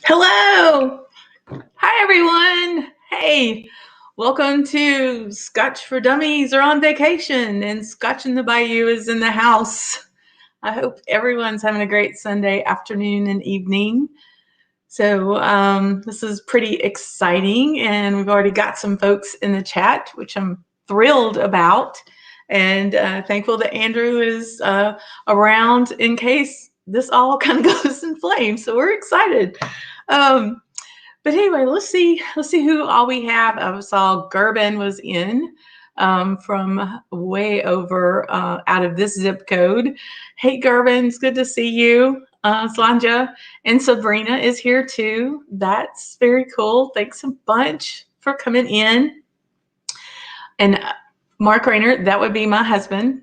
Hello. Hi, everyone. Hey, welcome to Scotch for Dummies are on vacation, and Scotch in the Bayou is in the house. I hope everyone's having a great Sunday afternoon and evening. So, this is pretty exciting, and we've already got some folks in the chat, which I'm thrilled about, and thankful that Andrew is around in case this all kind of goes in flames. So, we're excited. Um, but anyway, let's see who all we have. I saw Gerben was in from way over out of this zip code. Hey, Gerben, it's good to see you. Slanja and Sabrina is here too. That's very cool. Thanks a bunch for coming in. And Mark Rayner, that would be my husband,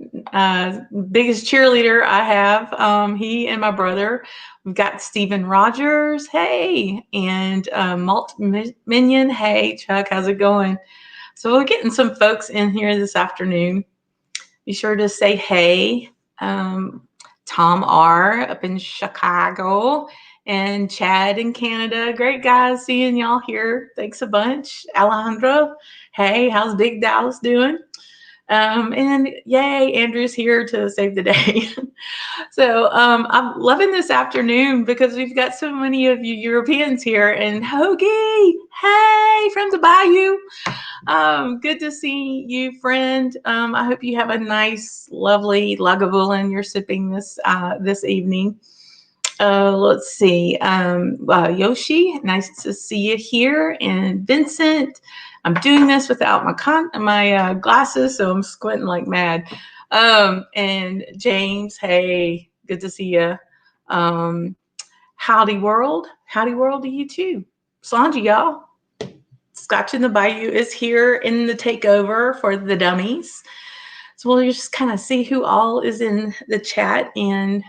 biggest cheerleader I have. He and my brother. We've got Stephen Rogers, hey, and Malt Minion, hey, Chuck, how's it going? So we're getting some folks in here this afternoon. Be sure to say hey. Tom R. up in Chicago, and Chad in Canada. Great guys seeing y'all here. Thanks a bunch. Alejandro, hey, how's Big Dallas doing? And yay, Andrew's here to save the day. So I'm loving this afternoon because we've got so many of you Europeans here. And Hoagie, hey, from the Bayou. Good to see you, friend. I hope you have a nice, lovely Lagavulin you're sipping this evening. Let's see. Yoshi, nice to see you here. And Vincent, I'm doing this without my glasses, so I'm squinting like mad. And James, hey, good to see you. Howdy world to you too. Slanji, y'all. Scotch in the Bayou is here in the takeover for the dummies. So we'll just kind of see who all is in the chat and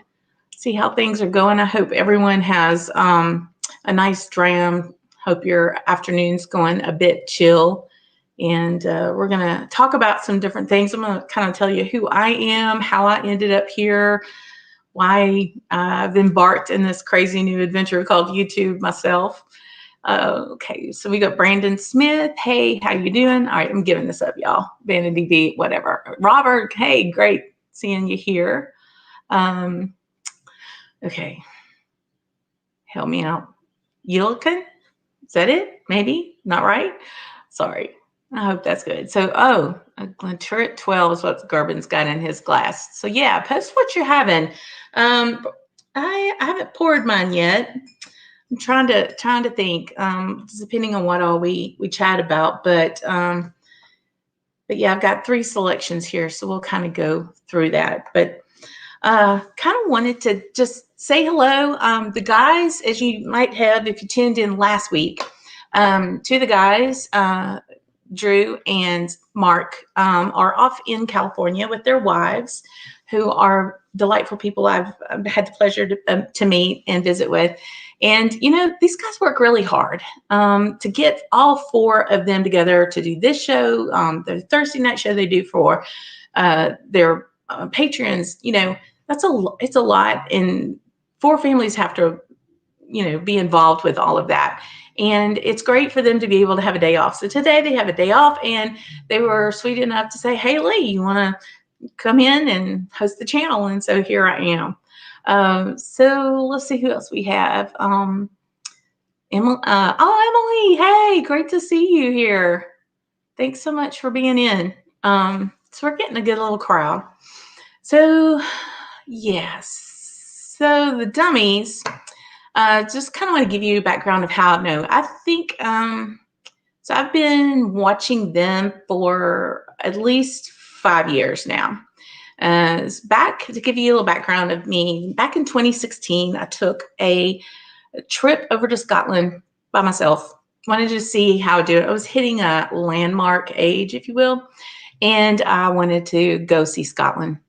see how things are going. I hope everyone has a nice dram. Hope your afternoon's going a bit chill. And we're going to talk about some different things. I'm going to kind of tell you who I am, how I ended up here, why I've embarked in this crazy new adventure called YouTube myself. Okay, so we got Brandon Smith. Hey, how you doing? All right, I'm giving this up, y'all. Vanity V, whatever. Robert, hey, great seeing you here. Okay, help me out. Yilkin, is that it? Maybe, not right? Sorry, I hope that's good. So, a Glenturret 12 is what Gerben's got in his glass. So yeah, post what you're having. I haven't poured mine yet. I'm trying to think, depending on what all we chat about, but yeah, I've got 3 selections here, so we'll kind of go through that. But kind of wanted to just say hello. The guys, as you might have if you tuned in last week, to the guys, Drew and Mark are off in California with their wives, who are delightful people I've had the pleasure to meet and visit with. And, you know, these guys work really hard to get all 4 of them together to do this show, the Thursday night show they do for their patrons. You know, it's a lot. And 4 families have to, you know, be involved with all of that. And it's great for them to be able to have a day off. So today they have a day off, and they were sweet enough to say, hey, Lee, you want to come in and host the channel? And so here I am. So let's see who else we have. Emily, Emily, hey, great to see you here. Thanks so much for being in. So we're getting a good little crowd. So yes, so the dummies, just kind of want to give you a background of how I know. I think, so I've been watching them for at least 5 years now. Back to give you a little background of me, back in 2016, I took a trip over to Scotland by myself. Wanted to see how I do it. I was hitting a landmark age, if you will, and I wanted to go see Scotland.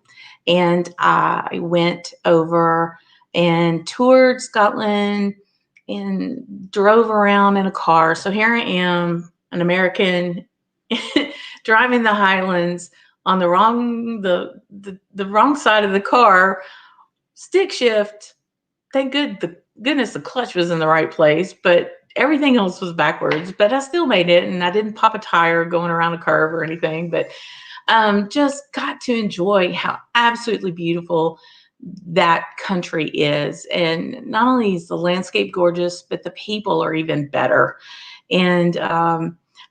And I went over and toured Scotland and drove around in a car. So here I am, an American, driving the Highlands on the wrong side of the car, stick shift. Thank goodness, the clutch was in the right place, but everything else was backwards. But I still made it, and I didn't pop a tire going around a curve or anything. But just got to enjoy how absolutely beautiful that country is. And not only is the landscape gorgeous, but the people are even better. And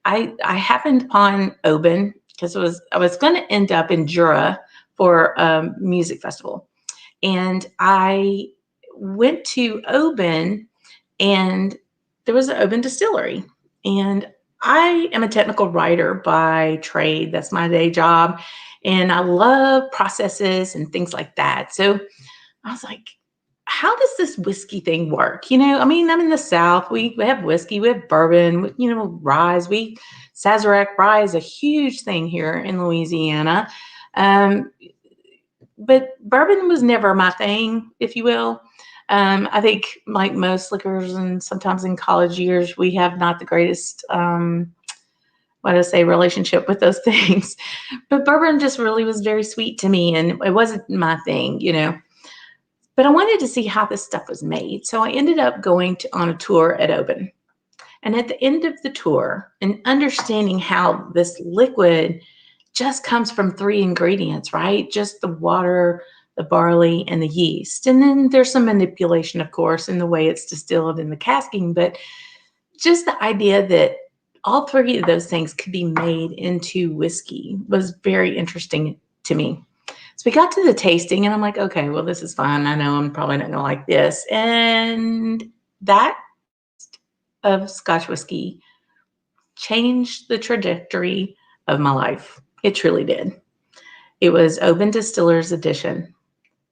I happened upon Oban because I was going to end up in Jura for a music festival. And I went to Oban, and there was an Oban distillery. And I am a technical writer by trade. That's my day job. And I love processes and things like that. So I was like, how does this whiskey thing work? I mean, I'm in the South. We have whiskey, we have bourbon, rye. Sazerac rye is a huge thing here in Louisiana. Um, but bourbon was never my thing, if you will. I think, like most liquors, and sometimes in college years, we have not the greatest, relationship with those things. But bourbon just really was very sweet to me, and it wasn't my thing. But I wanted to see how this stuff was made. So I ended up going on a tour at Oban. And at the end of the tour, and understanding how this liquid just comes from three ingredients, right? Just the water, the barley, and the yeast. And then there's some manipulation, of course, in the way it's distilled in the casking. But just the idea that all three of those things could be made into whiskey was very interesting to me. So we got to the tasting, and I'm like, okay, well, this is fine. I know I'm probably not going to like this. And that of Scotch whiskey changed the trajectory of my life. It truly did. It was Oban Distillers Edition.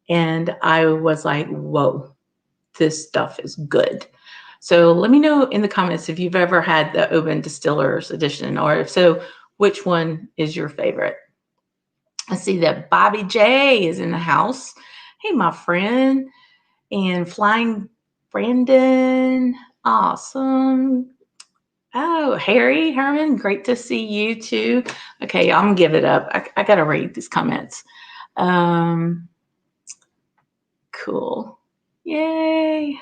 And I was like, whoa, this stuff is good. So let me know in the comments if you've ever had the Oban Distillers Edition, or if so, which one is your favorite? I see that Bobby J is in the house. Hey, my friend. And Flying Brandon. Awesome. Oh, Harry Herman, great to see you too. Okay, I'm gonna give it up. I gotta read these comments. Cool. Yay.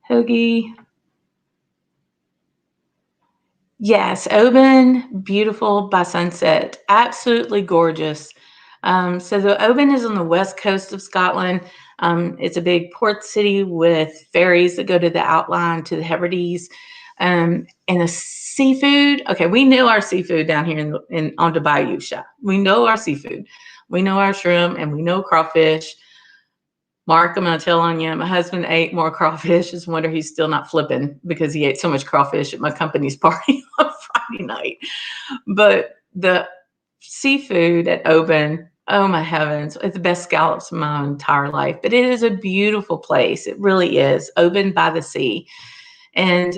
Hoagie. Yes, Oban, beautiful by sunset. Absolutely gorgeous. So the Oban is on the west coast of Scotland. It's a big port city with ferries that go to the outline, to the Hebrides. And the seafood, okay, we know our seafood down here on the Bayou shop. We know our seafood. We know our shrimp, and we know crawfish. Mark, I'm going to tell on you, my husband ate more crawfish. It's a wonder he's still not flipping, because he ate so much crawfish at my company's party on Friday night. But the seafood at Oban, oh my heavens, it's the best scallops of my entire life. But it is a beautiful place. It really is. Oban by the sea. And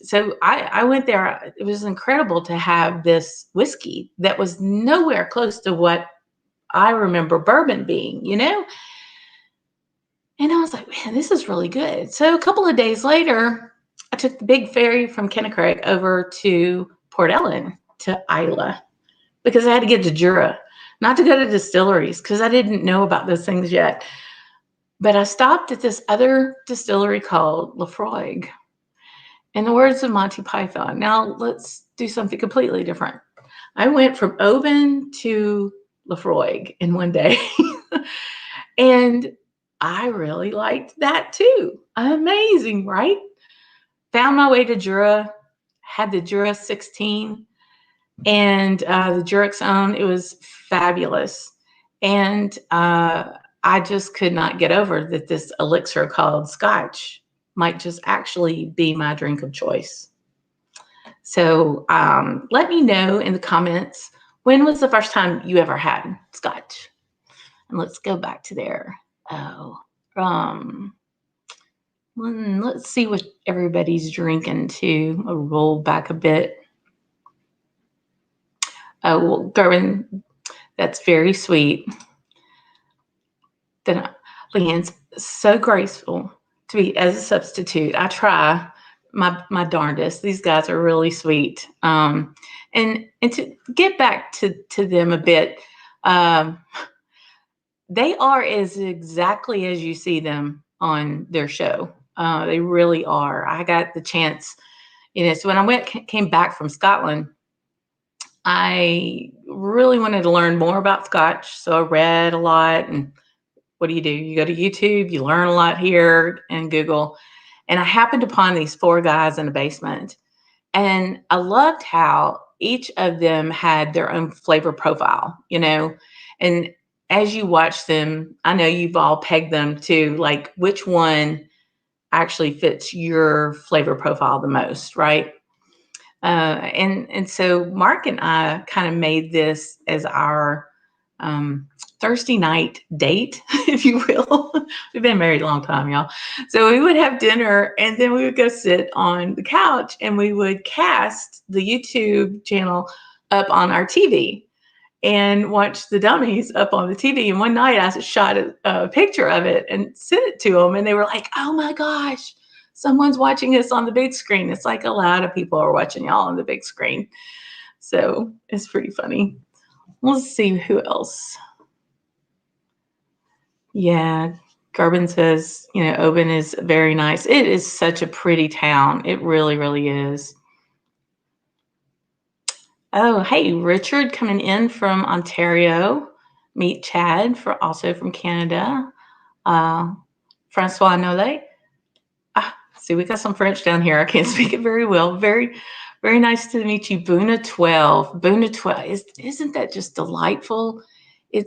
so I went there. It was incredible to have this whiskey that was nowhere close to what I remember bourbon being. And I was like, man, this is really good. So a couple of days later, I took the big ferry from Kennebec over to Port Ellen, to Isla, because I had to get to Jura, not to go to distilleries, because I didn't know about those things yet. But I stopped at this other distillery called Lafroig. In the words of Monty Python, now let's do something completely different. I went from Oban to Lafroig in one day. And I really liked that too. Amazing, right? Found my way to Jura, had the Jura 16 and the Jurix own. It was fabulous. And I just could not get over that this elixir called Scotch might just actually be my drink of choice. So let me know in the comments, when was the first time you ever had Scotch? And let's go back to there. Let's see what everybody's drinking too. I'll roll back a bit. Oh, well, Gerwin, that's very sweet. Then Leanne's so graceful to be as a substitute. I try my darndest. These guys are really sweet. And to get back to them a bit, they are as exactly as you see them on their show. They really are. I got the chance, so when I came back from Scotland, I really wanted to learn more about Scotch. So I read a lot. And what do? You go to YouTube, you learn a lot here and Google. And I happened upon these four guys in a basement. And I loved how each of them had their own flavor profile, and as you watch them, I know you've all pegged them to like which one actually fits your flavor profile the most, right? And so Mark and I kind of made this as our Thursday night date, if you will. We've been married a long time, y'all. So we would have dinner and then we would go sit on the couch and we would cast the YouTube channel up on our TV and watch the dummies up on the TV. And one night I shot a picture of it and sent it to them. And they were like, oh my gosh, someone's watching us on the big screen. It's like a lot of people are watching y'all on the big screen. So it's pretty funny. Let's see who else. Yeah, Garbin says, Oban is very nice. It is such a pretty town. It really, really is. Oh, hey, Richard coming in from Ontario. Meet Chad, also from Canada. Francois Nollet. See, we got some French down here. I can't speak it very well. Very, very nice to meet you. Boona 12. Boona 12. Isn't that just delightful? I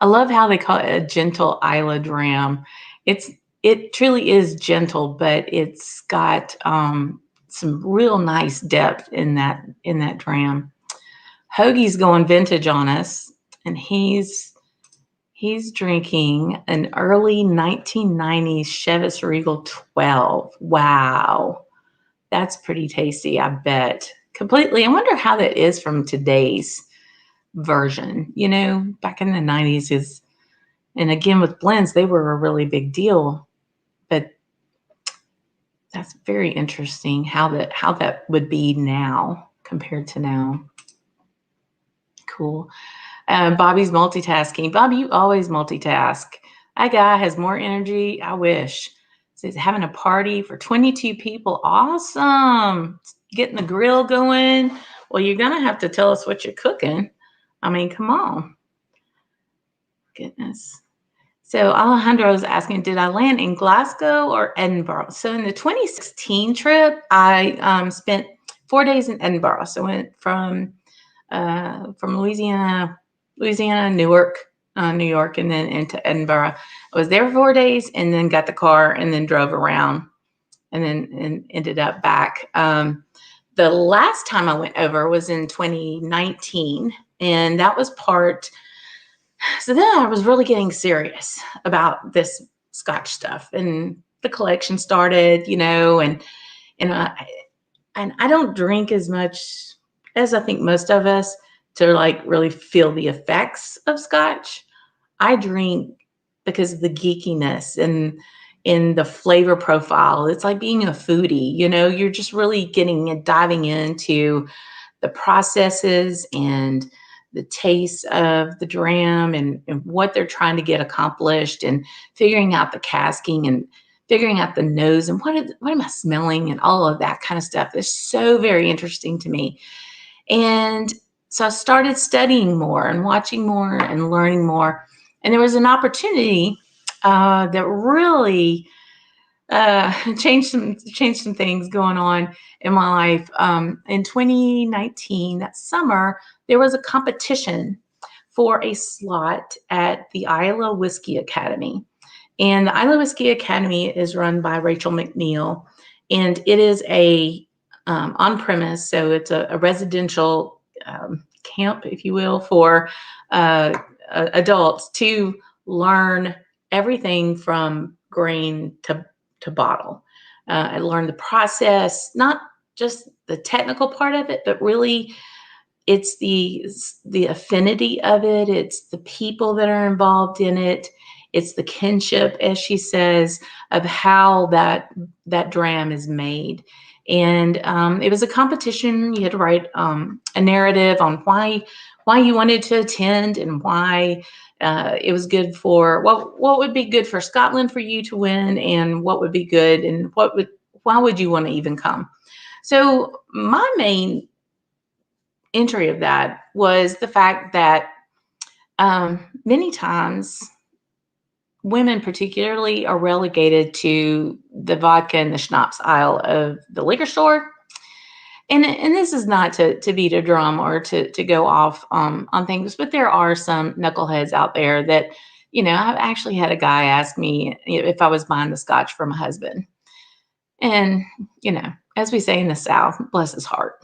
love how they call it a gentle Isla dram. It truly is gentle, but it's got some real nice depth in that dram. Hoagie's going vintage on us, and he's drinking an early 1990s Chivas Regal 12. Wow. That's pretty tasty, I bet. Completely. I wonder how that is from today's version. Back in the 90s and again with blends, they were a really big deal. But that's very interesting how that would be now compared to now. Cool. Bobby's multitasking. Bobby, you always multitask. That guy has more energy. I wish. So he's having a party for 22 people. Awesome. Getting the grill going. Well, you're going to have to tell us what you're cooking. I mean, come on. Goodness. So Alejandro is asking, did I land in Glasgow or Edinburgh? So in the 2016 trip, I spent 4 days in Edinburgh. So I went from Louisiana, Newark, New York, and then into Edinburgh. I was there for 4 days and then got the car and then drove around and ended up back. The last time I went over was in 2019, and that was so then I was really getting serious about this Scotch stuff, and the collection started, and I don't drink as much as I think most of us to like really feel the effects of Scotch. I drink because of the geekiness and in the flavor profile. It's like being a foodie, you're just really diving into the processes and the taste of the dram and what they're trying to get accomplished, and figuring out the casking and figuring out the nose and what am I smelling and all of that kind of stuff is so very interesting to me. And so I started studying more and watching more and learning more. And there was an opportunity that really changed some things going on in my life. In 2019, that summer, there was a competition for a slot at the Isla Whiskey Academy. And the Isla Whiskey Academy is run by Rachel McNeil, and it is a on-premise, so it's a residential camp, if you will, for adults to learn everything from grain to bottle. I learned the process, not just the technical part of it, but really it's the affinity of it. It's the people that are involved in it. It's the kinship, as she says, of how that dram is made. And it was a competition. You had to write a narrative on why you wanted to attend and why It was good for what would be good for Scotland for you to win, and what would be good, and why would you want to even come? So my main entry of that was the fact that many times women particularly are relegated to the vodka and the schnapps aisle of the liquor store. And this is not to beat a drum or to go off on things, but there are some knuckleheads out there that, I've actually had a guy ask me if I was buying the scotch for my husband. And, as we say in the South, bless his heart,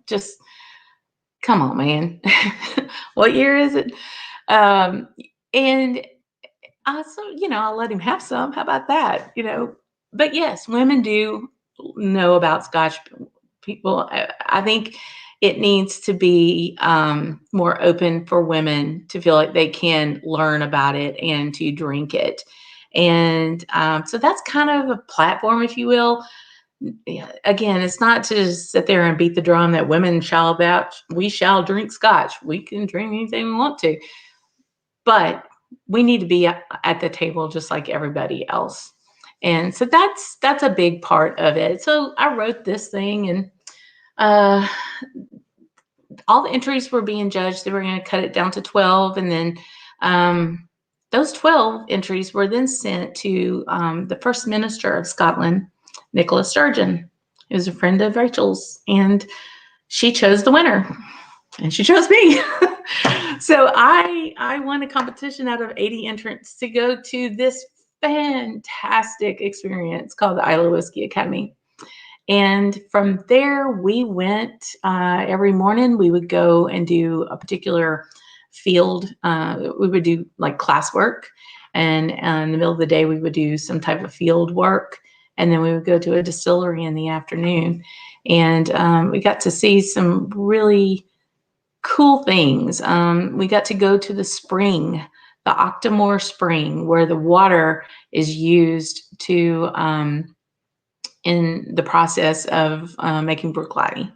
just come on, man. What year is it? And so, I'll let him have some. How about that? But yes, women do know about scotch. People, I think it needs to be more open for women to feel like they can learn about it and to drink it. And so that's kind of a platform, if you will. Yeah, again, it's not to just sit there and beat the drum that women we shall drink scotch. We can drink anything we want to, but we need to be at the table just like everybody else. And so that's a big part of it. So I wrote this thing, and all the entries were being judged. They were going to cut it down to 12. And then those 12 entries were then sent to the First Minister of Scotland, Nicola Sturgeon, who was a friend of Rachel's. And she chose the winner. And she chose me. So I won a competition out of 80 entrants to go to this fantastic experience called the Isla Whiskey Academy. And from there, we went every morning. We would go and do a particular field. We would do like classwork. And in the middle of the day, we would do some type of field work. And then we would go to a distillery in the afternoon. And we got to see some really cool things. We got to go to the spring, the Octomore Spring, where the water is used to in the process of making Brooklighty.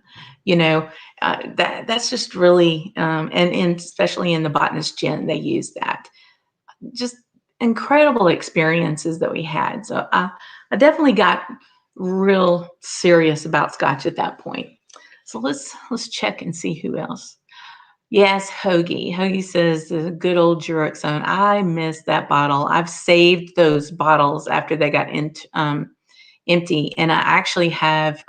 That's just really, and especially in the Botanist Gin, they use that. Just incredible experiences that we had. So I definitely got real serious about Scotch at that point. So let's check and see who else. Yes, Hoagie. Hoagie says the good old Jurickson. I miss that bottle. I've saved those bottles after they got empty, and I actually have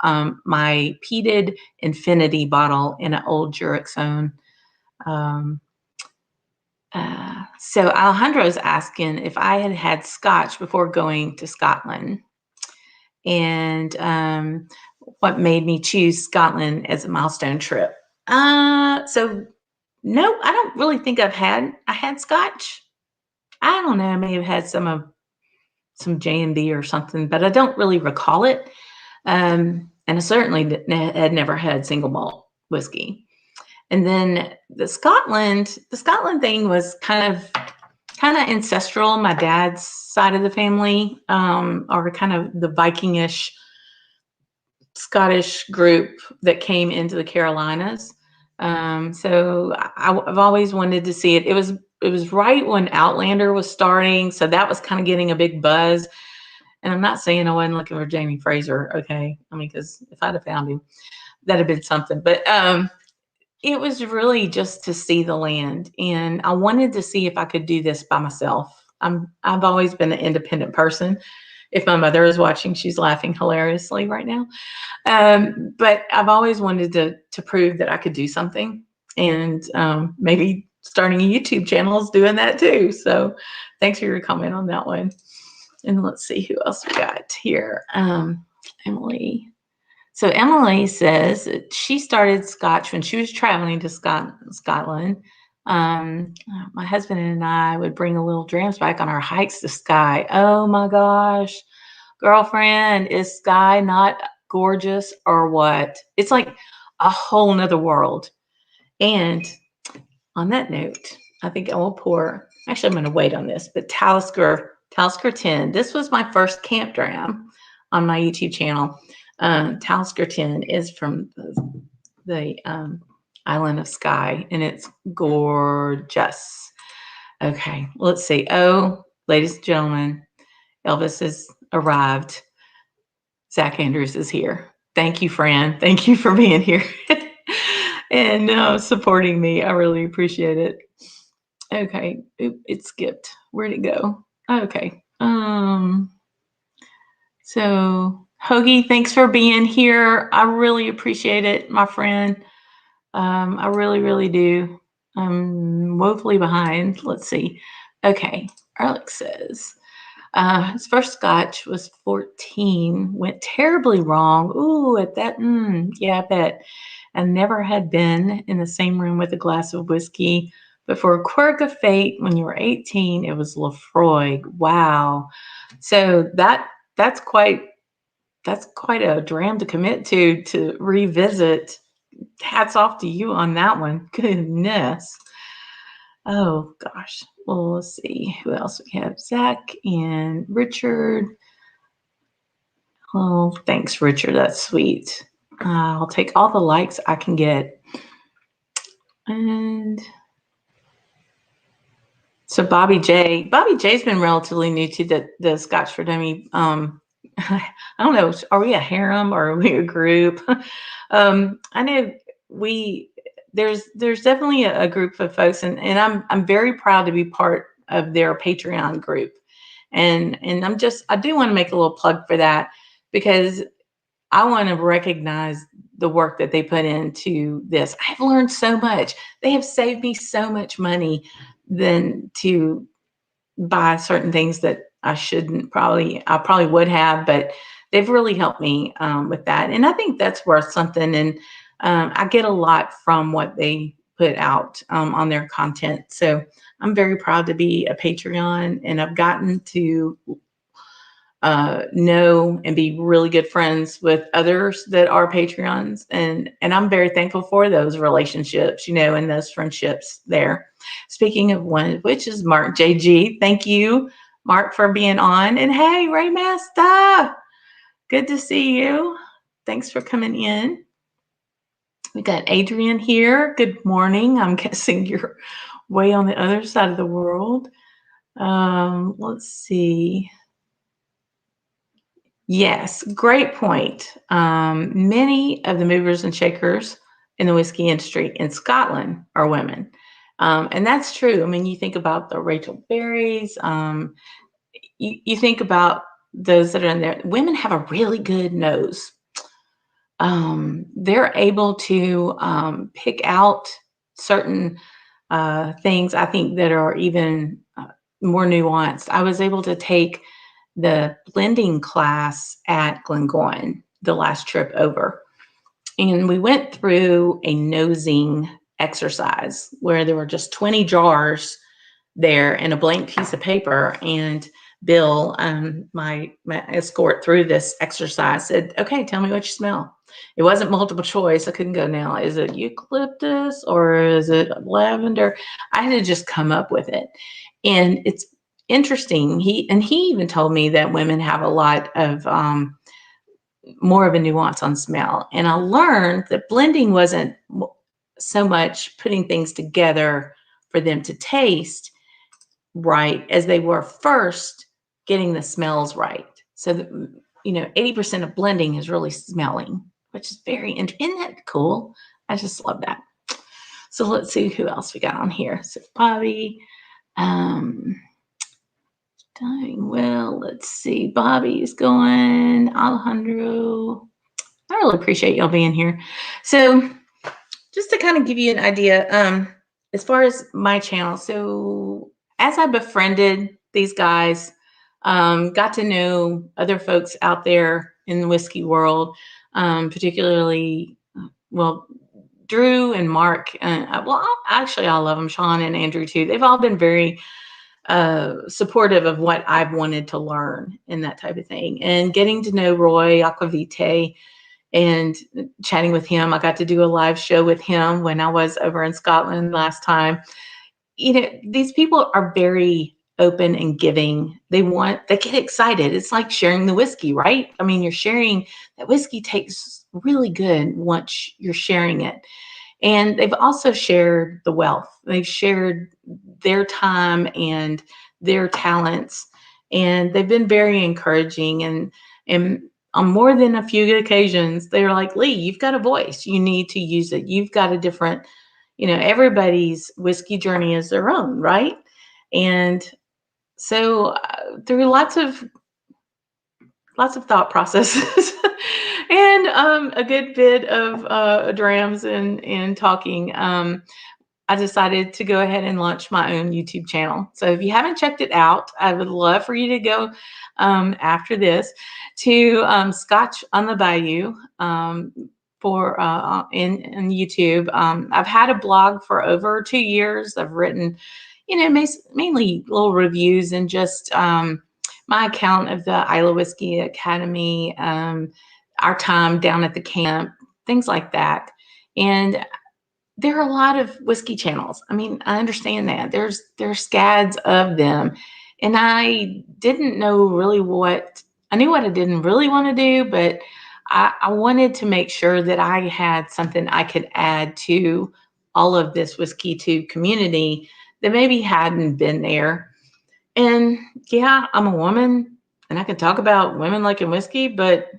my peated Infinity bottle in an old Jurickson. So Alejandro's asking if I had Scotch before going to Scotland, and what made me choose Scotland as a milestone trip. So no, I don't really think I had Scotch. I don't know. I may have had some J&B or something, but I don't really recall it. And I certainly had never had single malt whiskey. And then the Scotland thing was kind of ancestral. My dad's side of the family, or kind of the Vikingish Scottish group that came into the Carolinas. So I've always wanted to see it. It was right when Outlander was starting, so that was kind of getting a big buzz. And I'm not saying I wasn't looking for Jamie Fraser, okay? I mean, because if I'd have found him, that'd have been something. But it was really just to see the land, and I wanted to see if I could do this by myself. I've always been an independent person. If my mother is watching, she's laughing hilariously right now. But I've always wanted to prove that I could do something, and maybe starting a YouTube channel is doing that too. So thanks for your comment on that one. And let's see who else we got here. Emily. So Emily says that she started Scotch when she was traveling to Scotland. My husband and I would bring a little dram spike on our hikes to Skye. Oh my gosh, girlfriend, is Skye not gorgeous or what? It's like a whole nother world. And on that note, I think I will pour, actually I'm going to wait on this, but Talisker 10. This was my first camp dram on my YouTube channel. Talisker 10 is from the island of Skye, and it's gorgeous. Okay, let's see. Oh, ladies and gentlemen, Elvis has arrived. Zach Andrews is here. Thank you, Fran. Thank you for being here and supporting me. I really appreciate it. Okay, it skipped. Where'd it go? Okay. So Hoagie, thanks for being here. I really appreciate it, my friend. I really, really do. I'm woefully behind. Let's see. Okay, Alex says his first scotch was 14, went terribly wrong. Ooh, at that, yeah, I bet. I never had been in the same room with a glass of whiskey, but for a quirk of fate, when you were 18, it was Lefroy. Wow. So that's quite a dram to commit to revisit. Hats off to you on that one. Goodness. Oh gosh. Well, let's see who else we have. Zach and Richard. Oh, thanks, Richard. That's sweet. I'll take all the likes I can get. And so Bobby J's been relatively new to the Scotch for Dummy. I don't know. Are we a harem or are we a group? I know there's definitely a group of folks, and I'm very proud to be part of their Patreon group, and I do want to make a little plug for that because I want to recognize the work that they put into this. I've learned so much. They have saved me so much money than to buy certain things that I probably would have, but they've really helped me with that. And I think that's worth something. And I get a lot from what they put out on their content. So I'm very proud to be a Patreon, and I've gotten to know and be really good friends with others that are Patreons. And I'm very thankful for those relationships, and those friendships there. Speaking of one, which is Mark JG. Thank you, Mark, for being on. And hey, Raymaster, good to see you. Thanks for coming in. We got Adrian here. Good morning. I'm guessing you're way on the other side of the world. Let's see. Yes, great point. Many of the movers and shakers in the whiskey industry in Scotland are women. And that's true. I mean, you think about the Rachel Berrys, you think about those that are in there. Women have a really good nose. They're able to pick out certain things, I think, that are even more nuanced. I was able to take the blending class at Glengoyne the last trip over. And we went through a nosing exercise where there were just 20 jars there and a blank piece of paper. And Bill, my escort through this exercise, said, okay, tell me what you smell. It wasn't multiple choice. I couldn't go, now, is it eucalyptus or is it lavender? I had to just come up with it. And it's interesting. He even told me that women have a lot of more of a nuance on smell. And I learned that blending wasn't so much putting things together for them to taste right as they were first getting the smells right. So that, 80% of blending is really smelling, which is very interesting. Isn't that cool? I just love that. So let's see who else we got on here. So Bobby, doing well. Let's see. Bobby's going. Alejandro. I really appreciate y'all being here. So just to kind of give you an idea, as far as my channel, so as I befriended these guys, got to know other folks out there in the whiskey world, particularly, Drew and Mark. Actually, I love them. Sean and Andrew too. They've all been very supportive of what I've wanted to learn and that type of thing. And getting to know Roy Aquavite and chatting with him. I got to do a live show with him when I was over in Scotland last time. These people are very open and giving. They get excited. It's like sharing the whiskey, right? I mean, you're sharing that whiskey tastes really good once you're sharing it. And they've also shared the wealth. They've shared their time and their talents, and they've been very encouraging. And on more than a few occasions, they're like, Lee, you've got a voice. You need to use it. You've got a different, everybody's whiskey journey is their own, right? And so through lots of thought processes and a good bit of drams and talking, I decided to go ahead and launch my own YouTube channel. So if you haven't checked it out, I would love for you to go after this to Scotch on the Bayou for in YouTube. I've had a blog for over 2 years. I've written, mainly little reviews and just my account of the Isla Whiskey Academy, our time down at the camp, things like that. And there are a lot of whiskey channels. I mean, I understand that. There's scads of them. And I didn't know really I knew what I didn't really want to do, but I wanted to make sure that I had something I could add to all of this whiskey tube community that maybe hadn't been there. And yeah, I'm a woman and I can talk about women liking whiskey, but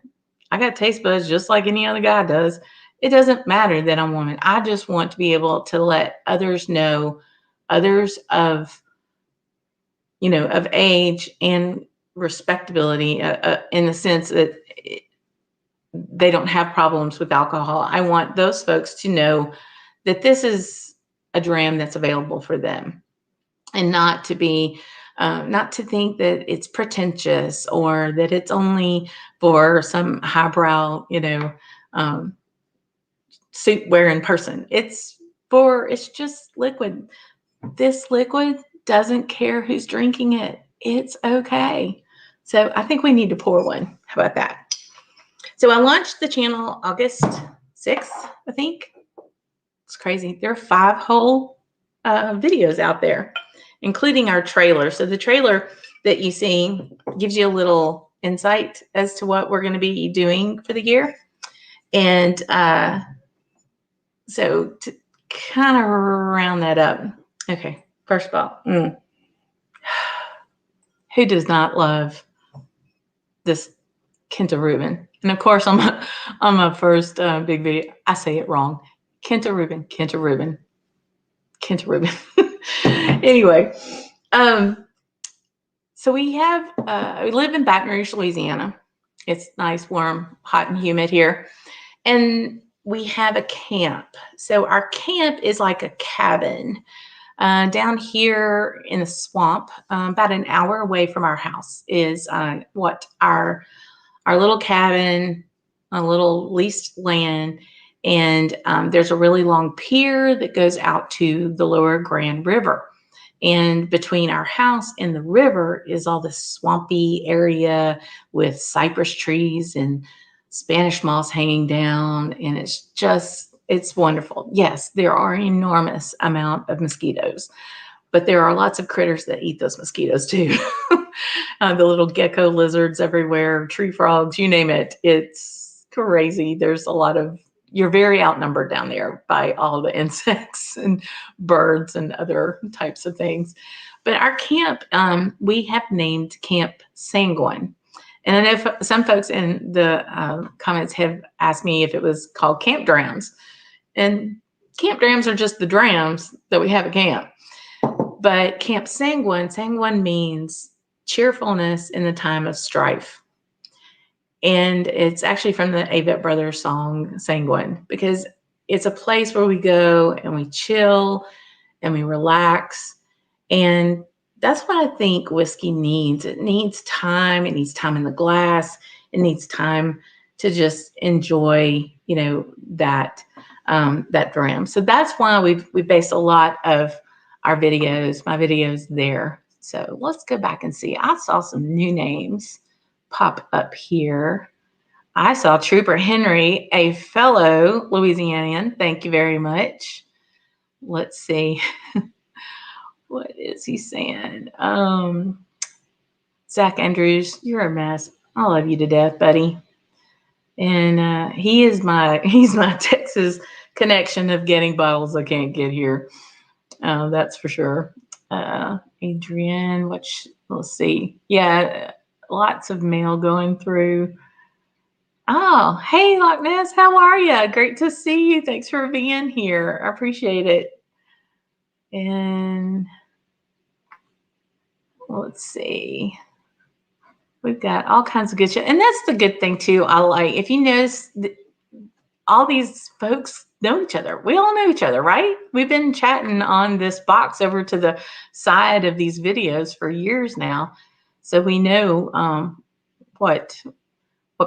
I got taste buds just like any other guy does. It doesn't matter that I'm a woman. I just want to be able to let others know, others of, of age and respectability in the sense that they don't have problems with alcohol. I want those folks to know that this is a dram that's available for them, and not to be, not to think that it's pretentious or that it's only for some highbrow, suit wearing person. It's just liquid. This liquid doesn't care who's drinking it. It's okay. So I think we need to pour one. How about that? So I launched the channel August 6th, I think. It's crazy. There are 5 whole videos out there, including our trailer. So the trailer that you see gives you a little insight as to what we're going to be doing for the year. And so to kind of round that up. Okay, first of all, who does not love this Kenta Reuben? And of course, on my first big video, I say it wrong. Kenta Reuben. Anyway, so we live in Baton Rouge, Louisiana. It's nice, warm, hot, and humid here. And we have a camp. So our camp is like a cabin down here in the swamp, about an hour away from our house is what our little cabin, a little leased land. And there's a really long pier that goes out to the lower Grand River. And between our house and the river is all this swampy area with cypress trees and Spanish moss hanging down. And it's wonderful. Yes, there are an enormous amount of mosquitoes, but there are lots of critters that eat those mosquitoes too. The little gecko lizards everywhere, tree frogs, you name it. It's crazy. You're very outnumbered down there by all the insects and birds and other types of things. But our camp, we have named Camp Sanguine. And I know some folks in the comments have asked me if it was called Camp Drams. And camp drams are just the drams that we have at camp. But Camp Sanguine means cheerfulness in the time of strife. And it's actually from the Avett Brothers song, Sanguine, because it's a place where we go and we chill and we relax. And that's what I think whiskey needs. It needs time. It needs time in the glass. It needs time to just enjoy, that dram. So that's why we based a lot of my videos there. So let's go back and see. I saw some new names pop up here. I saw Trooper Henry, a fellow Louisianian. Thank you very much. Let's see. What is he saying? Zach Andrews, you're a mess. I love you to death, buddy. And he's my Texas connection of getting bottles I can't get here. That's for sure. Adrienne, let's see. Yeah, lots of mail going through. Oh, hey, Loch Ness, how are you? Great to see you. Thanks for being here. I appreciate it. And let's see. We've got all kinds of good shit. And that's the good thing, too. I like, if you notice, all these folks know each other. We all know each other, right? We've been chatting on this box over to the side of these videos for years now. So we know what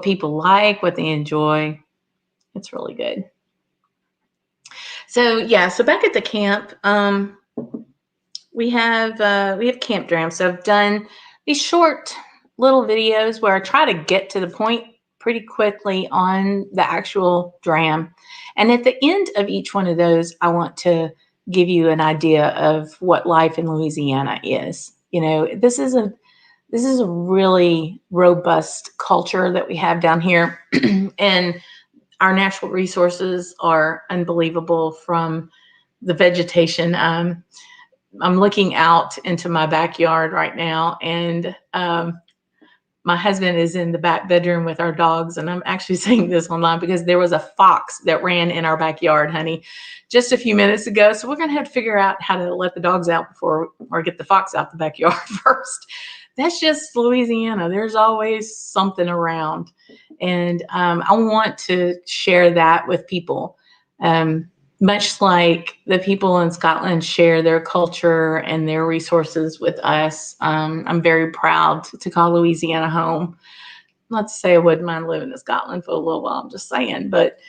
people like, what they enjoy. It's really good. So yeah, so back at the camp, we have camp drams. So I've done these short little videos where I try to get to the point pretty quickly on the actual dram. And at the end of each one of those, I want to give you an idea of what life in Louisiana is. You know, this is a really robust culture that we have down here. And our natural resources are unbelievable, from the vegetation. I'm looking out into my backyard right now, and my husband is in the back bedroom with our dogs, and I'm actually saying this online because there was a fox that ran in our backyard, honey, just a few minutes ago. So we're going to have to figure out how to let the dogs out or get the fox out the backyard first. That's just Louisiana. There's always something around. And I want to share that with people. Much like the people in Scotland share their culture and their resources with us. I'm very proud to call Louisiana home. Not to say I wouldn't mind living in Scotland for a little while, I'm just saying. But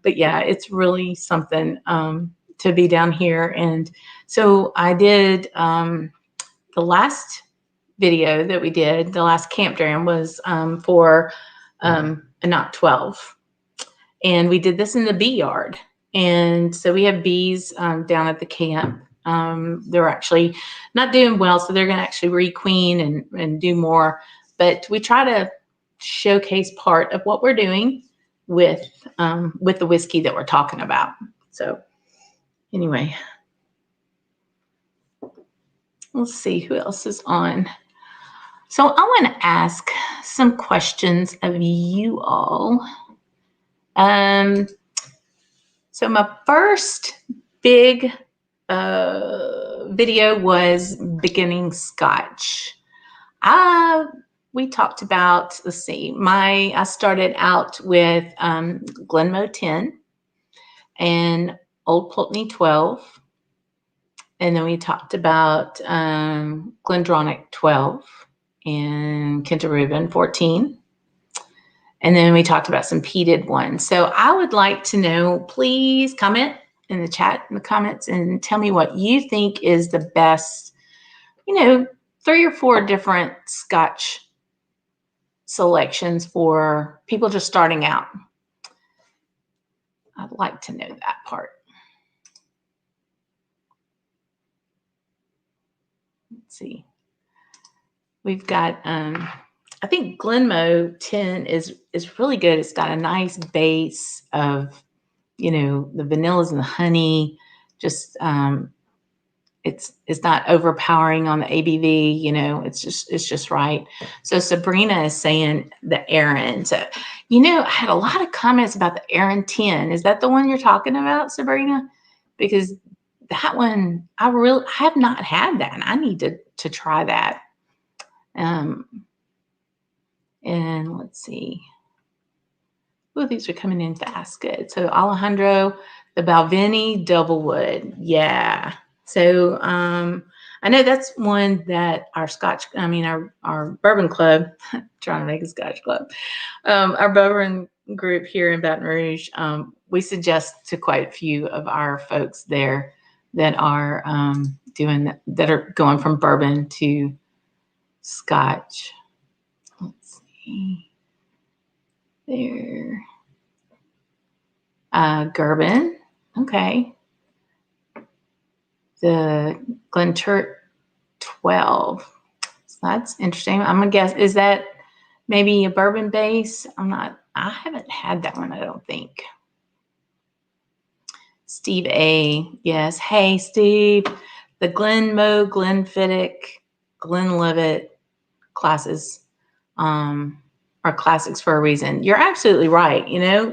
yeah, it's really something to be down here. And so I did the last video that we did, the last camp dram was for a knot 12. And we did this in the bee yard. And so we have bees down at the camp. They're actually not doing well, so they're going to actually requeen and do more. But we try to showcase part of what we're doing with the whiskey that we're talking about. So anyway, let's see who else is on. So I want to ask some questions of you all. So my first big video was beginning Scotch. We talked about, let's see, I started out with Glenmoe 10 and Old Pulteney 12. And then we talked about Glendronach 12 and Kintarubin 14. And then we talked about some peated ones. So I would like to know, please comment in the chat, in the comments, and tell me what you think is the best, 3 or 4 different Scotch selections for people just starting out. I'd like to know that part. Let's see. We've got, I think Glenmoe 10 is really good. It's got a nice base of, the vanillas and the honey. Just it's not overpowering on the ABV. It's just right. So Sabrina is saying the Aaron. So I had a lot of comments about the Aaron 10. Is that the one you're talking about, Sabrina? Because that one I have not had that, and I need to try that. And let's see. Oh, these are coming in fast. Good. So Alejandro, the Balvenie Doublewood. Yeah. So I know that's one that our bourbon club, trying to make a Scotch club, our bourbon group here in Baton Rouge, we suggest to quite a few of our folks there that are that are going from bourbon to Scotch. Let's see. There. Gerben. Okay. The Glenturk 12. So that's interesting. I'm going to guess, is that maybe a bourbon base? I haven't had that one, I don't think. Steve A. Yes. Hey, Steve. The Glenfiddick, Glenlivet classes are classics for a reason. You're absolutely right.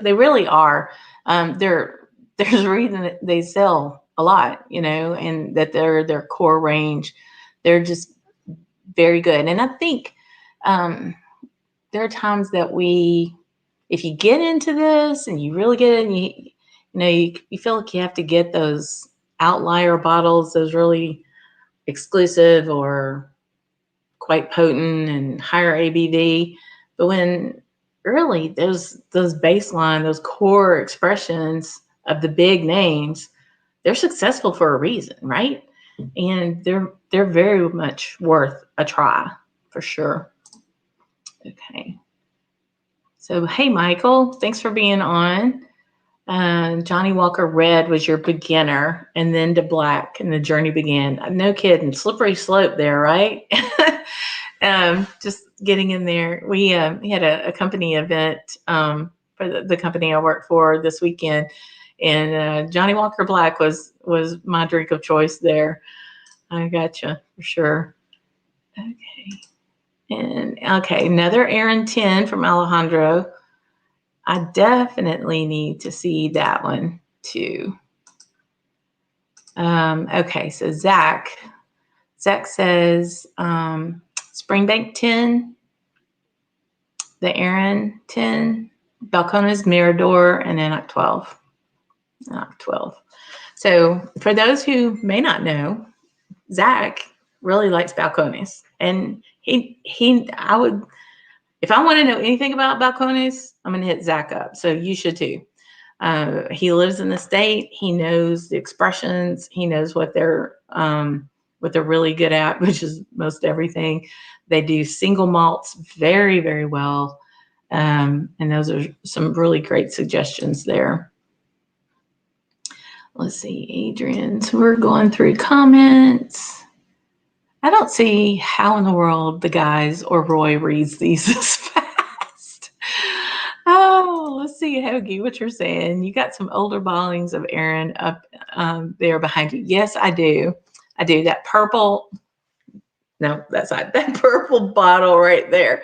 They really are. There's a reason that they sell a lot, and that they're their core range. They're just very good. And I think there are times that if you get into this and you really get it, and you feel like you have to get those outlier bottles, those really exclusive or quite potent and higher ABV. But when really those baseline, those core expressions of the big names, they're successful for a reason, right? And they're very much worth a try for sure. Okay. So, hey, Michael, thanks for being on. Johnny Walker Red was your beginner, and then to black, and the journey began. No kidding, slippery slope there, right? Just getting in there. We had a company event for the company I work for this weekend, and Johnny Walker Black was my drink of choice there. I gotcha for sure. Okay, and another Aaron 10 from Alejandro. I definitely need to see that one too. Okay, so Zach says Springbank 10, the Aaron 10, Balcones Mirador, and then 12. 12. So for those who may not know, Zach really likes Balcones, and I would. If I want to know anything about Balcones, I'm going to hit Zach up. So you should too. He lives in the state. He knows the expressions. He knows what they're really good at, which is most everything. They do single malts very, very well. And those are some really great suggestions there. Let's see, Adrian. So we're going through comments. I don't see how in the world the guys or Roy reads these this fast. Oh, let's see, Hoagie, what you're saying. You got some older bottlings of Aaron up there behind you. Yes, I do. That purple. No, that's not that purple bottle right there.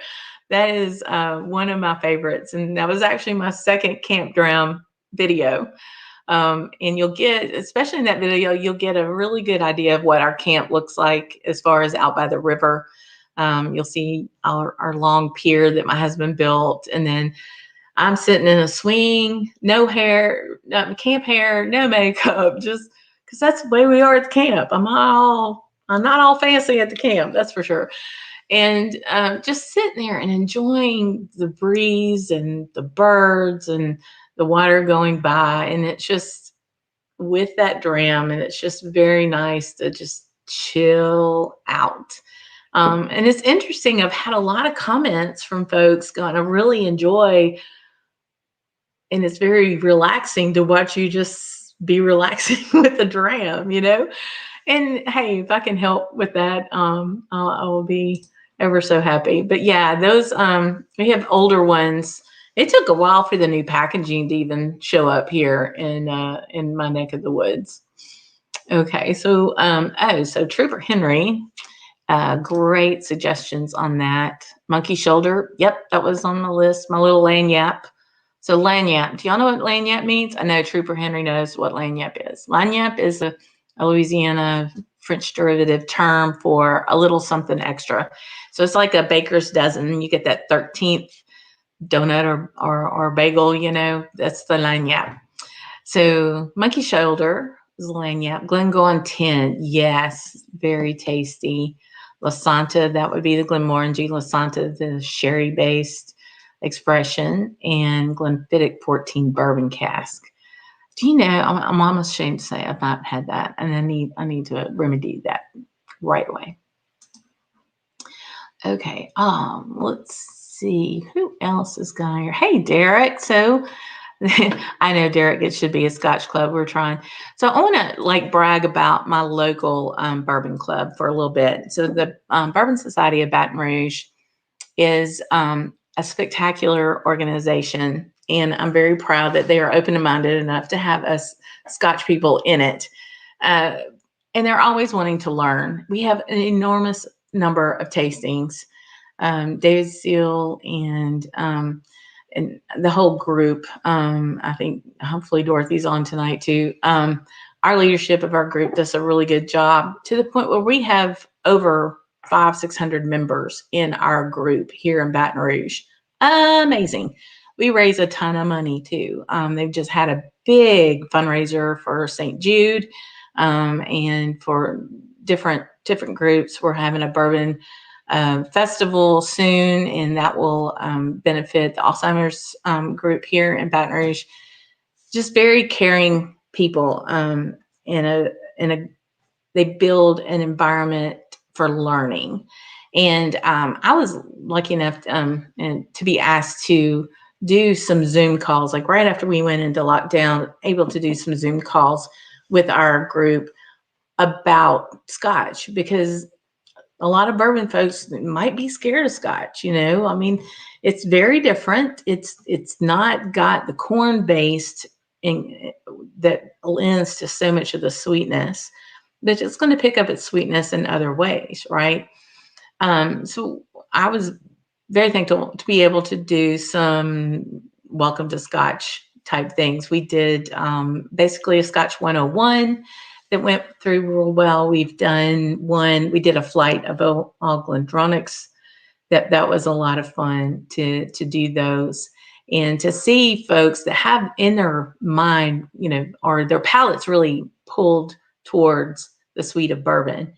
That is one of my favorites. And that was actually my second Camp Dram video. And you'll get, especially in that video, you'll get a really good idea of what our camp looks like as far as out by the river. You'll see our long pier that my husband built. And then I'm sitting in a swing, no hair, camp hair, no makeup, just because that's the way we are at the camp. I'm not all fancy at the camp, that's for sure. And just sitting there and enjoying the breeze and the birds and the water going by, and it's just with that dram, and it's just very nice to just chill out. And it's interesting. I've had a lot of comments from folks going, I really enjoy, and it's very relaxing to watch you just be relaxing with the dram, And hey, if I can help with that, I will be ever so happy. But yeah, those we have older ones. It took a while for the new packaging to even show up here in my neck of the woods. Okay, so so Trooper Henry, great suggestions on that. Monkey shoulder, yep, that was on the list. My little lanyap. So lanyap, do y'all know what lanyap means? I know Trooper Henry knows what lanyap is. Lanyap is a Louisiana French derivative term for a little something extra. So it's like a baker's dozen. You get that 13th donut or bagel, that's the lanyap. So monkey shoulder is lanyap. Glengoyne 10, yes, very tasty. La Santa, that would be the Glenmorangie. La Santa, the sherry-based expression, and Glenfiddich 14 bourbon cask. Do you know? I'm almost ashamed to say I've not had that, and I need to remedy that right away. Okay. Let's see who else is going here. Hey, Derek. So I know, Derek, it should be a Scotch club we're trying. So I want to brag about my local bourbon club for a little bit. So the Bourbon Society of Baton Rouge is a spectacular organization, and I'm very proud that they are open and minded enough to have us Scotch people in it. Uh, and they're always wanting to learn. We have an enormous number of tastings. David Seal and the whole group. I think hopefully Dorothy's on tonight too. Our leadership of our group does a really good job, to the point where we have over 600 members in our group here in Baton Rouge. Amazing. We raise a ton of money too. They've just had a big fundraiser for St. Jude, and for different groups. We're having a bourbon festival soon, and that will benefit the Alzheimer's group here in Baton Rouge. Just very caring people, in a they build an environment for learning. And I was lucky enough to be asked to do some Zoom calls, like right after we went into lockdown, able to do some Zoom calls with our group about Scotch, because a lot of bourbon folks might be scared of Scotch. I mean, it's very different. It's not got the corn based that lends to so much of the sweetness, but it's going to pick up its sweetness in other ways, right? So I was very thankful to be able to do some welcome to Scotch type things. We did basically a Scotch 101 that went through real well. We did a flight of all Glendronachs. That was a lot of fun to do those, and to see folks that have in their mind, or their palates really pulled towards the sweet of bourbon,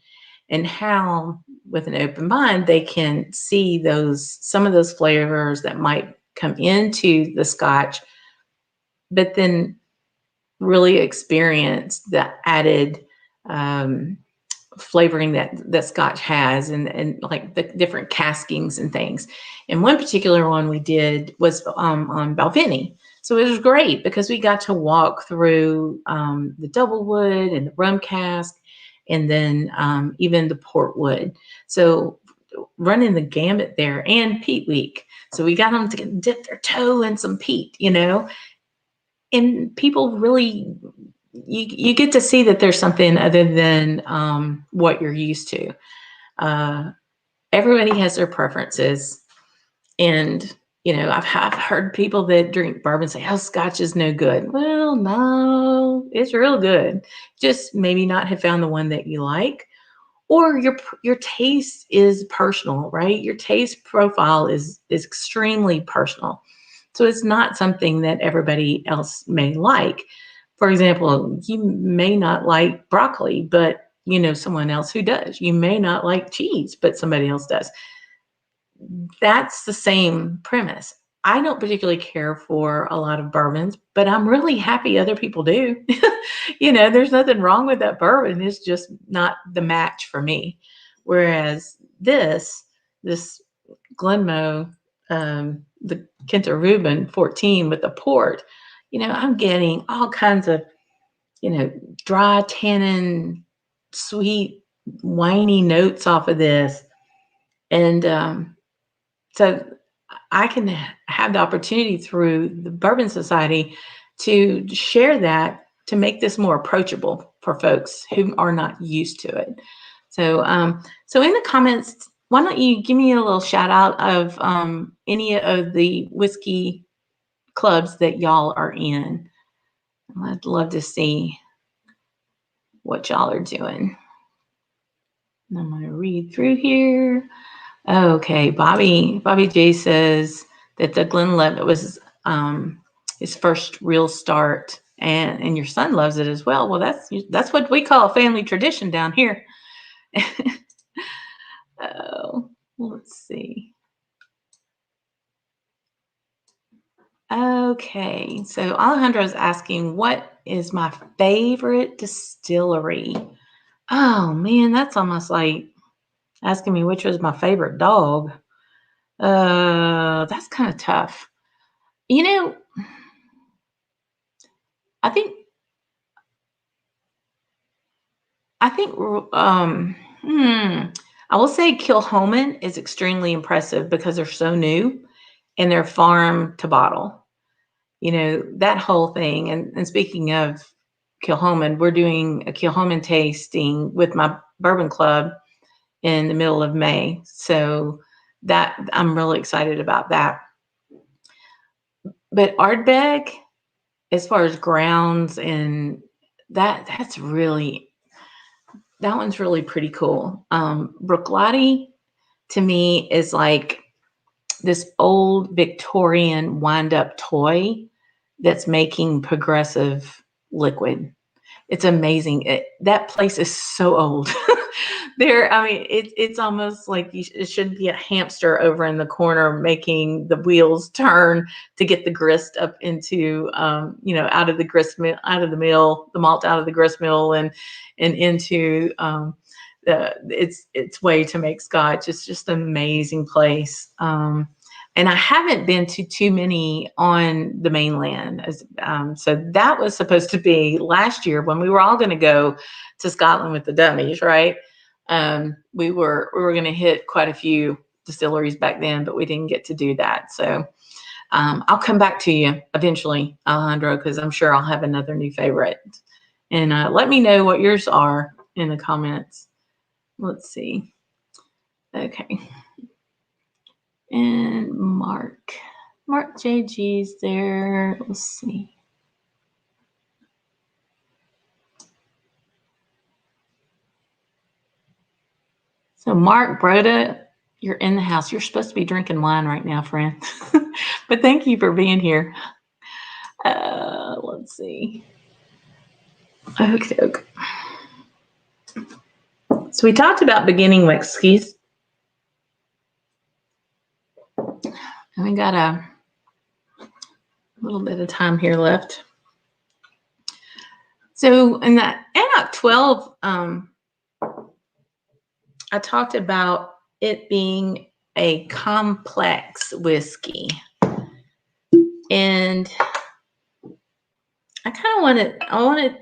and how with an open mind they can see some of those flavors that might come into the Scotch, but then really experience the added flavoring that Scotch has, and like the different caskings and things. And one particular one we did was on Balvenie. So it was great because we got to walk through the double wood and the rum cask, and then even the port wood. So running the gambit there, and peat week. So we got them to dip their toe in some peat, and people really, you get to see that there's something other than what you're used to. Everybody has their preferences, and I've heard people that drink bourbon say, "Oh, Scotch is no good." Well, no, it's real good. Just maybe not have found the one that you like, or your taste is personal, right? Your taste profile is extremely personal. So it's not something that everybody else may like. For example, you may not like broccoli, but someone else who does. You may not like cheese, but somebody else does. That's the same premise. I don't particularly care for a lot of bourbons, but I'm really happy other people do. There's nothing wrong with that bourbon. It's just not the match for me. Whereas this Glenmoe, the Kenta Reuben 14 with the port, I'm getting all kinds of, dry tannin, sweet, winey notes off of this. And so I can have the opportunity through the Bourbon Society to share that, to make this more approachable for folks who are not used to it. So in the comments, why don't you give me a little shout out of any of the whiskey clubs that y'all are in? I'd love to see what y'all are doing. I'm going to read through here. Okay, Bobby J says that the Glenlivet was his first real start, and your son loves it as well. Well, that's what we call a family tradition down here. Oh, let's see. Okay, so Alejandro is asking, what is my favorite distillery? Oh man, that's almost like asking me which was my favorite dog. That's kind of tough. I think I will say Kilhoman is extremely impressive because they're so new and they're farm to bottle. that whole thing. And speaking of Kilhoman, we're doing a Kilhoman tasting with my bourbon club in the middle of May. So that I'm really excited about that. But Ardbeg, as far as grounds and that one's really pretty cool. Bruichladdich to me is like this old Victorian wind-up toy that's making progressive liquid. It's amazing. That place is so old. It's almost like it should be a hamster over in the corner making the wheels turn to get the grist up into, out of the grist mill, out of the mill, the malt out of the grist mill, and into its way to make Scotch. It's just an amazing place. And I haven't been to too many on the mainland. So that was supposed to be last year when we were all going to go to Scotland with the dummies, right? We were going to hit quite a few distilleries back then, but we didn't get to do that. So I'll come back to you eventually, Alejandro, because I'm sure I'll have another new favorite. And let me know what yours are in the comments. Let's see. Okay. And Mark JG's there. Let's see. So Mark Broda, you're in the house. You're supposed to be drinking wine right now, friend. But thank you for being here. Let's see. Okay. So we talked about beginning whiskies. And we got a little bit of time here left. So in the Enoch 12, I talked about it being a complex whiskey. And I wanted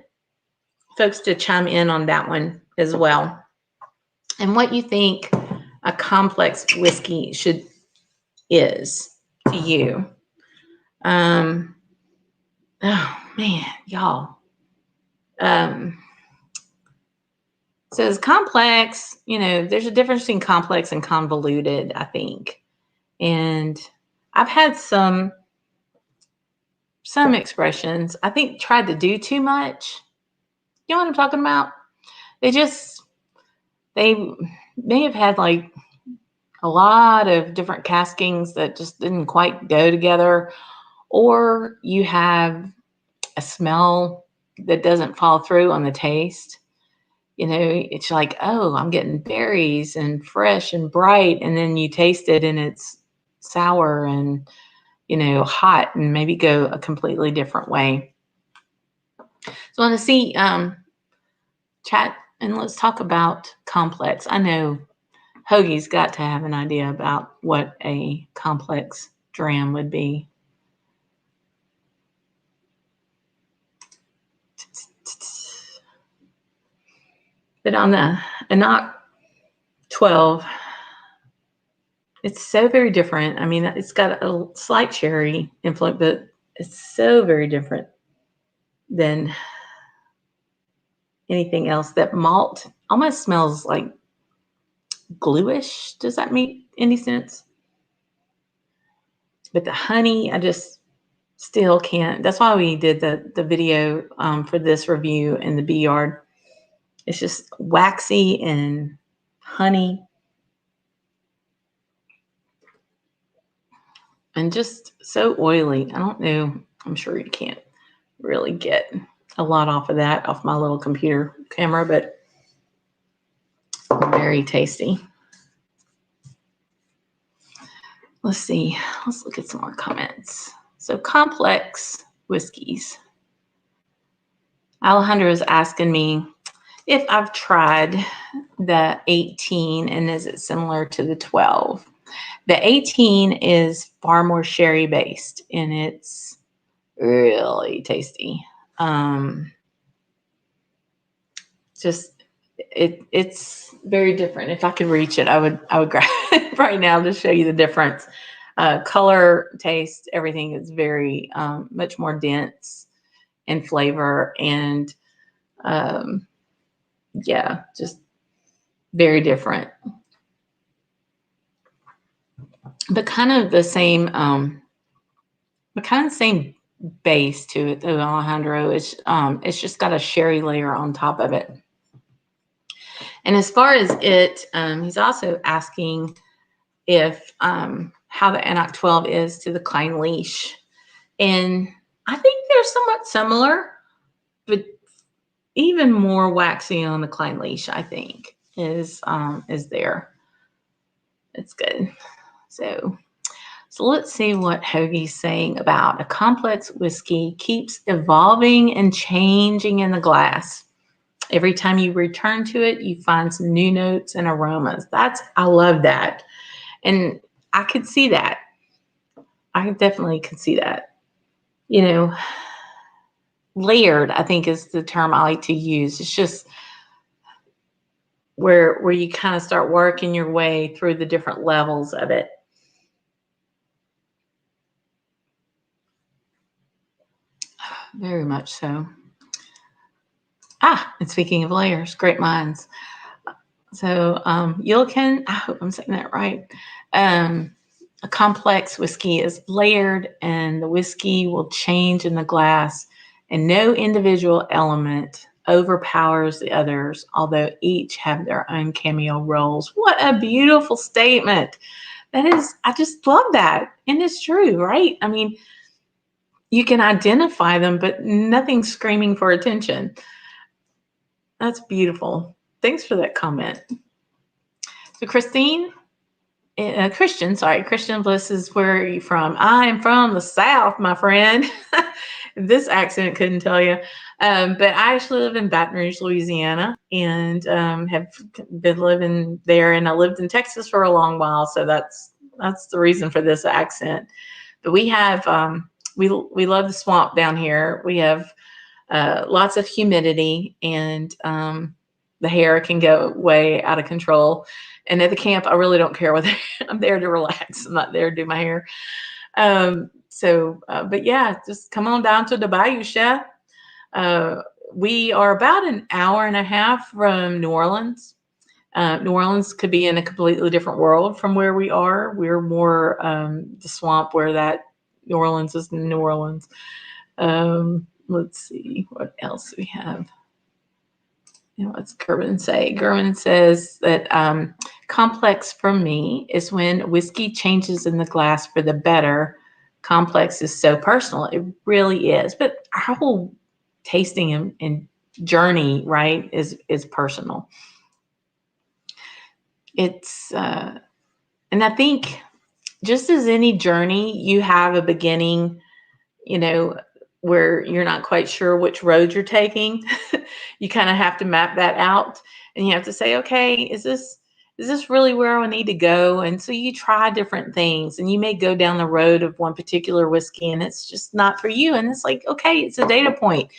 folks to chime in on that one as well. And what you think a complex whiskey is to you. Oh man, y'all. So it's complex, there's a difference between complex and convoluted, I think. And I've had some expressions, I think, tried to do too much. You know what I'm talking about? They may have had like a lot of different caskings that just didn't quite go together, or you have a smell that doesn't follow through on the taste. It's like, oh, I'm getting berries and fresh and bright, and then you taste it and it's sour and hot, and maybe go a completely different way. So I want to see chat, and let's talk about complex. I know Hoagie's got to have an idea about what a complex dram would be. But on the Enoch 12, it's so very different. I mean, it's got a slight cherry influence, but it's so very different than anything else. That malt almost smells like gluish. Does that make any sense? But the honey, I just still can't. That's why we did the video for this review in the B Yard. It's just waxy and honey. And just so oily. I don't know. I'm sure you can't really get a lot off of that off my little computer camera, but very tasty. Let's see. Let's look at some more comments. So complex whiskeys. Alejandro is asking me if I've tried the 18 and is it similar to the 12. The 18 is far more sherry based and it's really tasty. It's very different. If I could reach it, I would grab it right now to show you the difference. color, taste, everything is very much more dense in flavor, and yeah, just very different. But kind of the same, base to it, though. Alejandro is, it's just got a sherry layer on top of it. And as far as it, he's also asking if how the Enoch 12 is to the Klein Leash, and I think they're somewhat similar, but even more waxy on the Klein Leash, I think, is there. It's good. So let's see what Hoagie's saying about a complex whiskey keeps evolving and changing in the glass. Every time you return to it, you find some new notes and aromas. I love that. And I could see that. I definitely could see that. You know, layered, I think, is the term I like to use. It's just where you kind of start working your way through the different levels of it. Very much so. And speaking of layers, great minds. So Yulkin, I hope I'm saying that right. A complex whiskey is layered, and the whiskey will change in the glass, and no individual element overpowers the others, although each have their own cameo roles. What a beautiful statement. That is, I just love that. And it's true, right? I mean, you can identify them, but nothing's screaming for attention. That's beautiful. Thanks for that comment. So Christian Bliss is, where are you from? I am from the South, my friend. This accent couldn't tell you. But I actually live in Baton Rouge, Louisiana, and have been living there. And I lived in Texas for a long while, so that's the reason for this accent. But we have we love the swamp down here. We have lots of humidity, and the hair can go way out of control. And at the camp, I really don't care whether I'm there to relax. I'm not there to do my hair. But yeah, just come on down to the Bayou, Chef. We are about an hour and a half from New Orleans. New Orleans could be in a completely different world from where we are. We're more the swamp, where that New Orleans is New Orleans. Let's see what else we have. What's Gervin say? Gervin says that complex for me is when whiskey changes in the glass for the better. Complex is so personal. It really is. But our whole tasting and journey, right, is personal. It's and I think, just as any journey, you have a beginning, where you're not quite sure which road you're taking. You kind of have to map that out, and you have to say, okay, is this really where I need to go? And so you try different things, and you may go down the road of one particular whiskey and it's just not for you. And it's like, okay, it's a data point.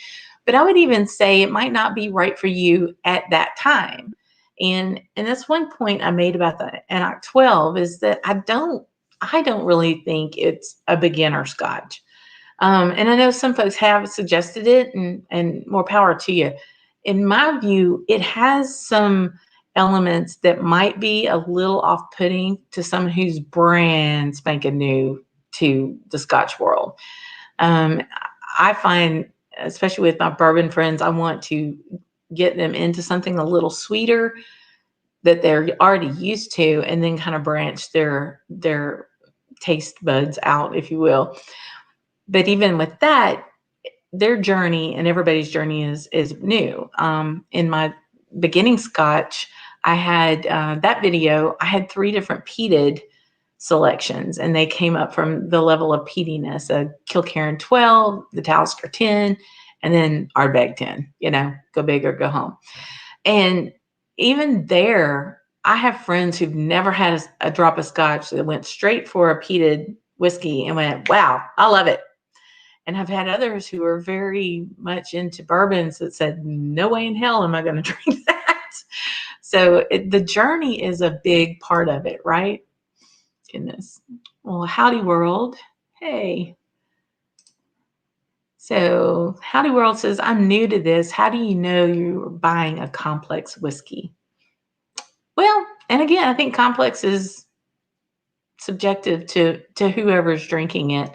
But I would even say it might not be right for you at that time. And that's one point I made about the Enoch 12, is that I don't really think it's a beginner Scotch. And I know some folks have suggested it, and more power to you. In my view, it has some elements that might be a little off-putting to someone who's brand spanking new to the Scotch world. I find, especially with my bourbon friends, I want to get them into something a little sweeter that they're already used to, and then kind of branch their taste buds out, if you will. But even with that, their journey and everybody's journey is new. In my beginning Scotch, I had that video. I had 3 different peated selections, and they came up from the level of peatiness: a Kilkerran 12, the Talisker 10, and then Ardbeg 10. Go big or go home. And even there, I have friends who've never had a drop of Scotch that went straight for a peated whiskey and went, wow, I love it. And I've had others who are very much into bourbons that said, no way in hell am I going to drink that. So the journey is a big part of it, right? Goodness. Well, howdy world. Hey. So, Howdy World says, I'm new to this. How do you know you're buying a complex whiskey? Well, and again, I think complex is subjective to whoever's drinking it.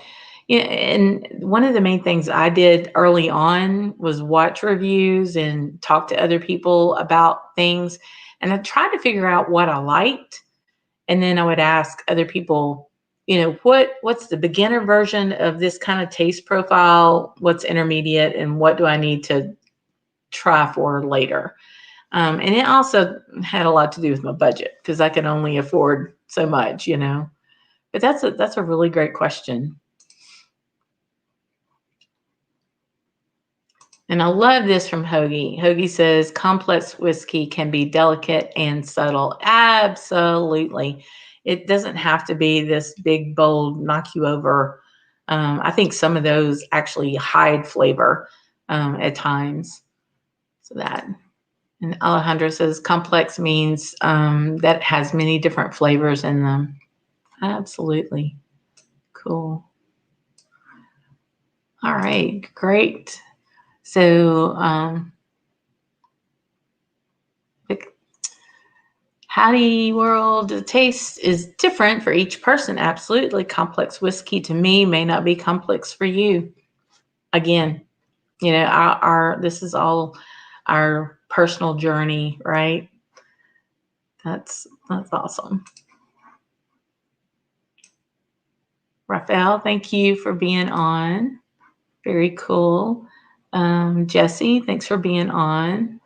Yeah, and one of the main things I did early on was watch reviews and talk to other people about things. And I tried to figure out what I liked. And then I would ask other people, what's the beginner version of this kind of taste profile? What's intermediate? And what do I need to try for later? And it also had a lot to do with my budget because I could only afford so much. But that's a really great question. And I love this from Hoagie. Hoagie says complex whiskey can be delicate and subtle. Absolutely. It doesn't have to be this big, bold, knock you over. I think some of those actually hide flavor at times. So that. And Alejandro says complex means that has many different flavors in them. Absolutely. Cool. All right. Great. So, Howdy World, the taste is different for each person. Absolutely. Complex whiskey to me may not be complex for you. Again, our this is all our personal journey, right? That's awesome. Raphael, thank you for being on. Very cool. Jesse, thanks for being on.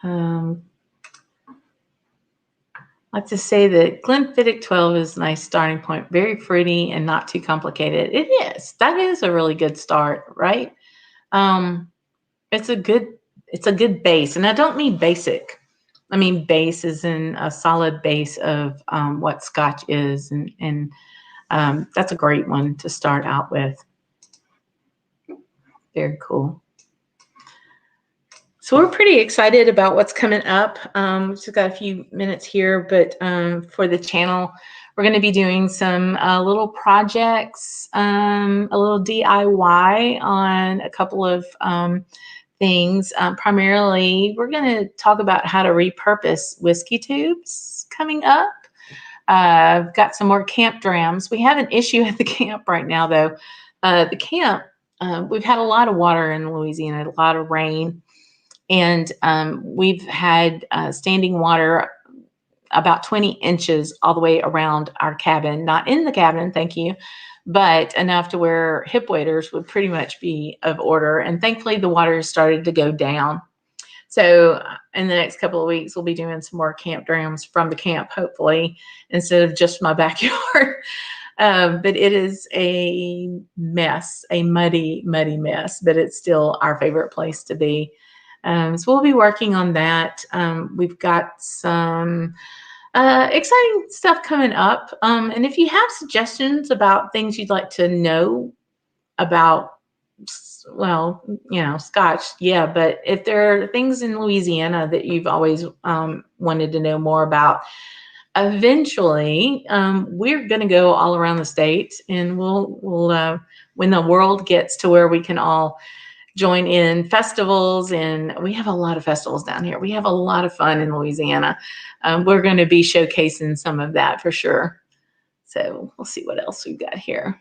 I like to say that Glenfiddich 12 is a nice starting point. Very fruity and not too complicated. It is. That is a really good start, right? It's a good base, and I don't mean basic. I mean base is in a solid base of what Scotch is, and that's a great one to start out with. Very cool. So we're pretty excited about what's coming up. We've just got a few minutes here, but for the channel, we're going to be doing some little projects, a little DIY on a couple of things. Primarily, we're going to talk about how to repurpose whiskey tubes coming up. I've got some more camp drams. We have an issue at the camp right now, though. The camp, we've had a lot of water in Louisiana, a lot of rain. And we've had standing water about 20 inches all the way around our cabin, not in the cabin, thank you, but enough to where hip waders would pretty much be of order. And thankfully, the water has started to go down. So in the next couple of weeks, we'll be doing some more camp drams from the camp, hopefully, instead of just my backyard. But it is a mess, a muddy, muddy mess, but it's still our favorite place to be. So we'll be working on that. We've got some exciting stuff coming up. And if you have suggestions about things you'd like to know about, well, Scotch, yeah, but if there are things in Louisiana that you've always wanted to know more about, eventually we're going to go all around the state, and we'll when the world gets to where we can all join in festivals, and we have a lot of festivals down here. We have a lot of fun in Louisiana. We're going to be showcasing some of that for sure. So we'll see what else we've got here.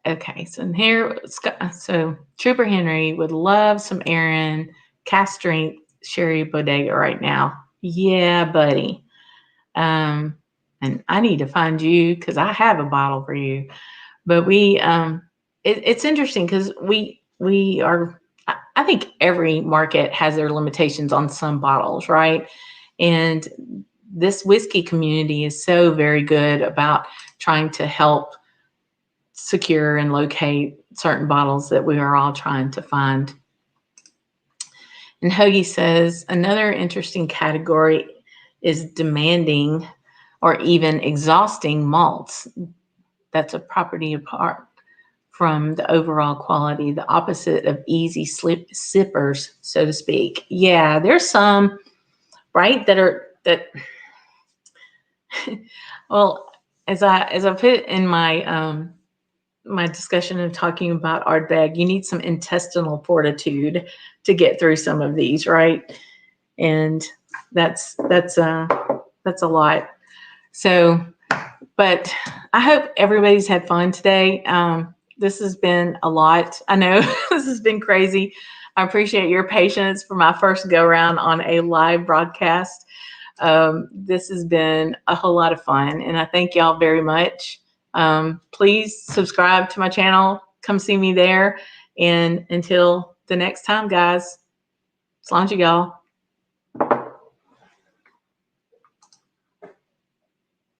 Okay, so Trooper Henry would love some Aaron cast strength sherry bodega right now. Yeah, buddy. And I need to find you because I have a bottle for you. But it's interesting because we are, I think every market has their limitations on some bottles, right? And this whiskey community is so very good about trying to help secure and locate certain bottles that we are all trying to find. And Hoagie says, another interesting category is demanding or even exhausting malts. That's a property apart from the overall quality, the opposite of easy sippers, so to speak. Yeah, there's some right? That well, as I put in my discussion of talking about Ardbeg, you need some intestinal fortitude to get through some of these, right? And that's a lot. So, but I hope everybody's had fun today. This has been a lot. I know this has been crazy. I appreciate your patience for my first go around on a live broadcast. This has been a whole lot of fun, and I thank y'all very much. Please subscribe to my channel. Come see me there. And until the next time, guys, salute y'all.